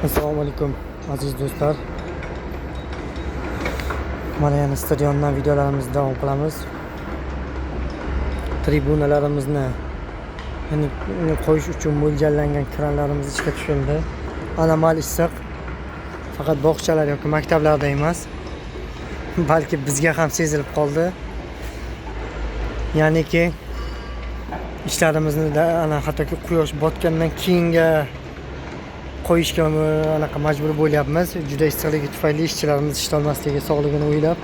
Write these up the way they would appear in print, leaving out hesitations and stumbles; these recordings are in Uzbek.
Assalomu alaykum aziz do'stlar. Mana yana stadiondan videolarimizni davom qilamiz. Tribunalarimizni qo'yish uchun mo'ljallangan kranlarimiz ishga tushirildi. Anomal issiq. Faqat bog'chalar yoki maktablarda emas, balki bizga ham sezilib qoldi. Ya'niki ishlarimizni hattoki quyosh botgandan keyinga qo'yishga majbur bo'lyapmiz. Juda issiqligi tufayli ishchilarimiz ishlay olmasligi, sog'ligini o'ylab.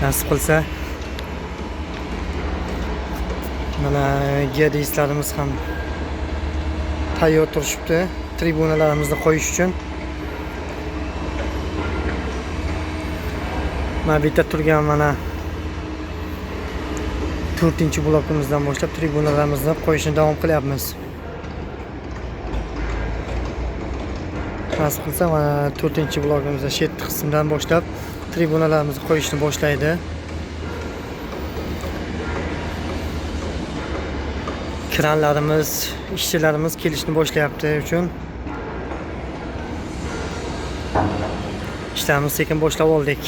Nasib qilsa mana geodezistlarimiz ham tayyor turishibdi tribunalarimizni qo'yish uchun. Mana bu yerda turgan mana 4-blokimizdan boshlab tribunalarimizni qo'yishni davom qilyapmiz. Nasib qilsa mana 4-blokimizda shet qismdan boshlab tribunalarimizni qo'yishni boshlaydi. Kranlarimiz, ishchilarimiz kelishni boshlayapti uchun ishlarimizni sekin boshlab oldik.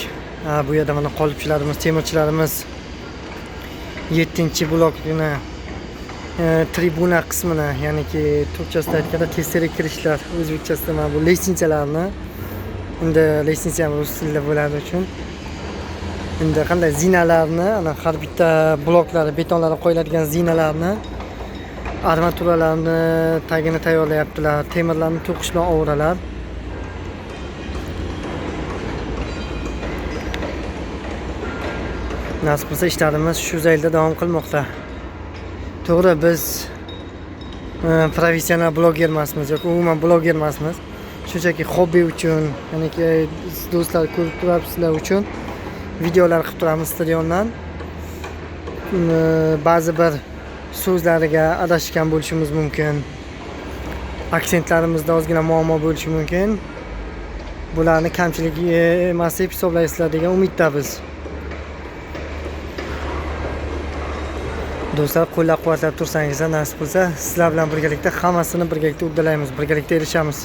Bu yerda mana qolipchilarimiz, temirchilarimiz 7-blokni tribuna qismini, ya'niki turkchasida aytganda testeri kirishlar, o'zbekchasida mana bu lestnitsalarni, endi lestnitsa rus tilida bo'ladi uchun endi qanday zinalarni, har bitta bloklari, betonlari qo'yiladigan zinalarni, armaturalarni tagini tayyorlayaptilar, temirlarni to'qish bilan ovuralar. Nasib qilsa ishlarimiz shu zaylda davom qilmoqda. To'g'ri, biz professional bloger emasmiz yoki umuman bloger emasmiz. Shunchaki hobbi uchun, ya'niki do'stlar ko'rib turibsizlar uchun videolar qilib turamiz stadiondan. Ba'zi bir so'zlariga adashgan bo'lishimiz mumkin. Aksentlarimizda ozgina muammo bo'lishi mumkin. Bularni kamchilik emas deb hisoblaysizlar degan umiddamiz. Do'stlar, qo'llab-quvvatlab tursangiz, nasib qilsa sizlar bilan birgalikda hammasini birgalikda uddalaymiz, birgalikda erishamiz.